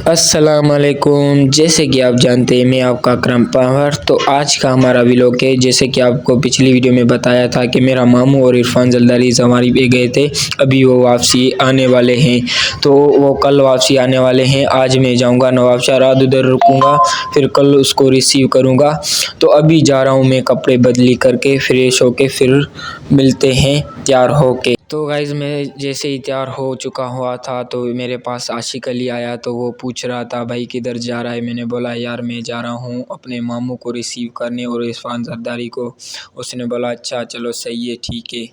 अस्सलाम वालेकुम। जैसे कि आप जानते हैं मैं आपका अकरम पंवर। तो आज का हमारा व्लॉग है। जैसे कि आपको पिछली वीडियो में बताया था कि मेरा मामू और इरफान जरदारी जवारी पे गए थे, अभी वो वापसी आने वाले हैं। तो वो कल वापसी आने वाले हैं। आज मैं जाऊंगा नवाबशाह, रात उधर रुकूंगा, फिर कल उसको रिसीव करूंगा। तो अभी जा रहा हूँ मैं कपड़े बदली करके, फ्रेश होके, फिर मिलते हैं तैयार होके। तो गाइज़ मैं जैसे ही तैयार हो चुका हुआ था तो मेरे पास आशिक अली आया। तो वो पूछ रहा था भाई किधर जा रहा है। मैंने बोला यार मैं जा रहा हूँ अपने मामू को रिसीव करने और इरफान जरदारी को। उसने बोला अच्छा चलो सही है ठीक है।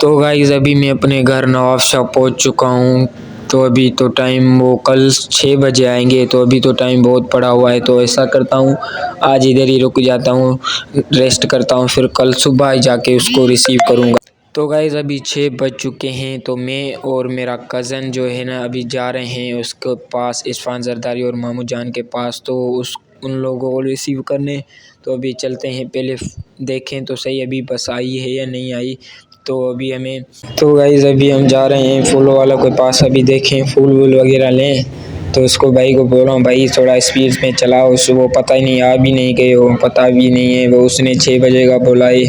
तो गाइज़ अभी मैं अपने घर नवाबशाह पहुंच चुका हूं। तो अभी तो टाइम, वो कल 6 बजे आएंगे, तो अभी तो टाइम बहुत पड़ा हुआ है। तो ऐसा करता हूं आज इधर ही रुक जाता हूं, रेस्ट करता हूं, फिर कल सुबह ही जाके उसको रिसीव करूंगा। तो गाइज़ अभी 6 बज चुके हैं। तो मैं और मेरा कज़न जो है ना अभी जा रहे हैं उसके पास, इरफान जरदारी और मामू जान के पास, तो उन लोगों को रिसीव करने। तो अभी चलते हैं, पहले देखें तो सही अभी बस आई है या नहीं आई। तो अभी हमें, तो गाइज़ अभी हम जा रहे हैं फूल वालों के पास। अभी देखें फूल वूल वगैरह लें। तो उसको भाई को बोल रहा हूँ भाई थोड़ा स्पीड में चलाओ, उसको वो पता ही नहीं, आ भी नहीं गए हो, पता भी नहीं है। वो उसने 6 बजे का बोला है।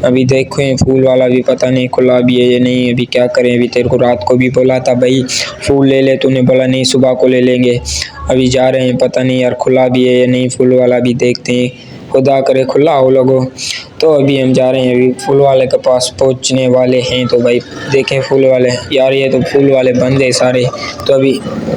अभी देखो फूल वाला भी पता नहीं खुला भी है या नहीं। अभी क्या करें, अभी तेरे को रात को भी बोला था भाई फूल ले ले, तूने बोला नहीं सुबह को ले लेंगे। अभी जा रहे हैं, पता नहीं यार खुला भी है या नहीं फूल वाला, भी देखते हैं, खुदा करे खुला हो लोगों। तो अभी हम जा रहे हैं, अभी फूल वाले के पास पहुंचने वाले हैं। तो भाई देखें फूल वाले, यार ये तो फूल वाले बंद है सारे। तो अभी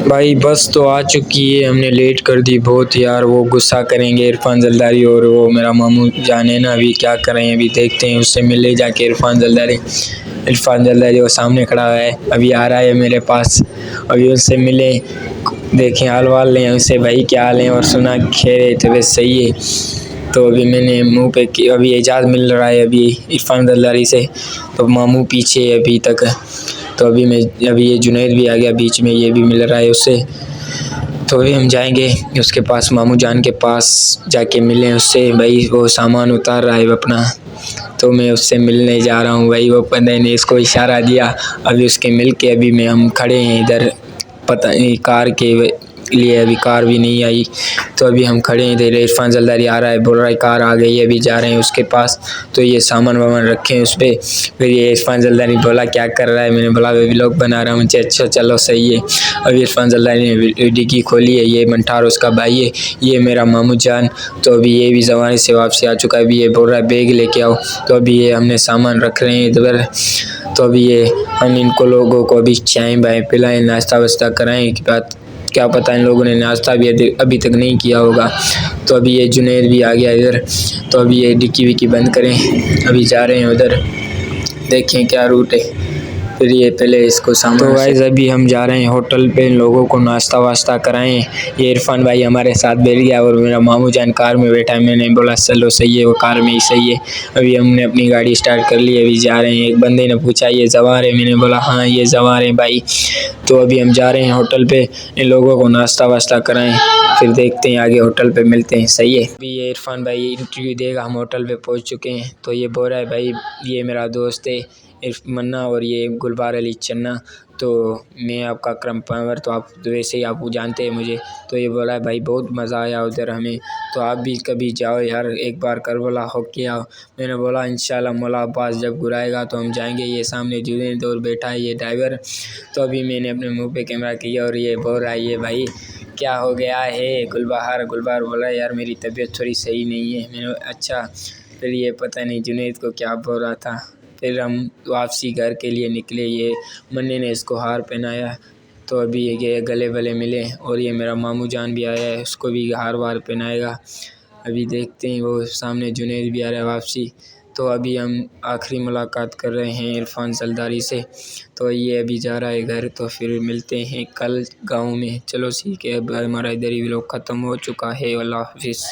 भाई बस तो आ चुकी है, हमने लेट कर दी बहुत यार। वो गुस्सा करेंगे इरफान जरदारी और वो मेरा मामू जाने ना। अभी क्या करें, अभी देखते हैं, उससे मिले जाके इरफान जरदारी वो सामने खड़ा है, अभी आ रहा है मेरे पास। अभी उससे मिले, देखें हाल वाल लें उससे, भाई क्या हाल है, और सुना खैर तो बस सही है। तो अभी मैंने मुंह पे अभी एजाज़ मिल रहा है अभी इरफान जरदारी से। तो मामू पीछे है अभी तक। तो अभी ये जुनैद भी आ गया बीच में, ये भी मिल रहा है उससे। तो अभी हम जाएंगे उसके पास, मामू जान के पास जाके मिलें उससे। भाई वो सामान उतार रहा है अपना, तो मैं उससे मिलने जा रहा हूँ। भाई वो पता नहीं इसको इशारा दिया, अभी उसके मिल के अभी हम खड़े हैं इधर, पता नहीं कार के लिए, अभी कार भी नहीं आई। तो अभी हम खड़े हैं इधर, इरफान जरदारी आ रहा है, बोल रहा है कार आ गई है, अभी जा रहे हैं उसके पास। तो ये सामान वामान रखे हैं उस पर। फिर ये इरफान जरदारी बोला क्या कर रहा है, मैंने बोला वे व्लॉग बना रहा हूँ। मुझे अच्छा चलो सही है। अभी इरफान जरदारी ने डिक्की खोली है, ये मंठार उसका भाई है, ये मेरा मामू जान। तो अभी ये भी जवानी से वापसी आ चुका है। अभी ये बोल रहा है बैग लेके आओ। तो अभी ये हमने सामान रख रहे हैं इधर। तो अभी ये हम इनको लोगों को अभी चाय बाय पिलाएं, नाश्ता वास्ता कराएं कि बात, क्या पता इन लोगों ने नाश्ता भी अभी तक नहीं किया होगा। तो अभी ये जुनैद भी आ गया इधर। तो अभी ये डिक्की विक्की बंद करें, अभी जा रहे हैं उधर, देखें क्या रूट है, फिर ये पहले इसको सामान। तो गाइस अभी हम जा रहे हैं होटल पे, इन लोगों को नाश्ता वास्ता कराएं। ये इरफान भाई हमारे साथ बैठ गया और मेरा मामू जान कार में बैठा है। मैंने बोला चलो सही है, वो कार में ही सही है। अभी हमने अपनी गाड़ी स्टार्ट कर ली, अभी जा रहे हैं। एक बंदे ने पूछा ये जवार है, मैंने बोला हाँ ये जवार है भाई। तो अभी हम जा रहे हैं होटल पे, इन लोगों को नाश्ता वास्ता कराएं, फिर देखते हैं आगे होटल पे मिलते हैं, सही है। अभी ये इरफान भाई इंटरव्यू देगा, हम होटल पे पहुंच चुके हैं। तो ये बोल रहा है भाई ये मेरा दोस्त है मन्ना और ये गुलबार अली चन्ना, तो मैं आपका अकरम पंवर, तो आप वैसे ही आप जानते हैं मुझे। तो ये बोला है भाई बहुत मज़ा आया उधर हमें, तो आप भी कभी जाओ यार, एक बार करबला होके आओ। मैंने बोला इंशाल्लाह मौला अब्बास जब घुराएगा तो हम जाएंगे। ये सामने जुनैद और बैठा है ये ड्राइवर। तो अभी मैंने अपने मुंह पे कैमरा किया और ये बोल रहा है ये भाई क्या हो गया है गुलबार बोला यार मेरी तबीयत थोड़ी सही नहीं है। मैंने अच्छा, फिर ये पता नहीं जुनैद को क्या बोल रहा था। फिर हम वापसी घर के लिए निकले, ये मन्ने ने इसको हार पहनाया। तो अभी ये गले वले मिले और ये मेरा मामू जान भी आया है, उसको भी हार वार पहनाएगा। अभी देखते हैं, वो सामने जुनैद भी आ रहा है वापसी। तो अभी हम आखिरी मुलाकात कर रहे हैं इरफान जलदारी से। तो ये अभी जा रहा है घर, तो फिर मिलते हैं कल गाँव में। चलो ठीक है, अब हमारा इधर ही व्लॉग ख़त्म हो चुका है। अल्लाह हाफिज़।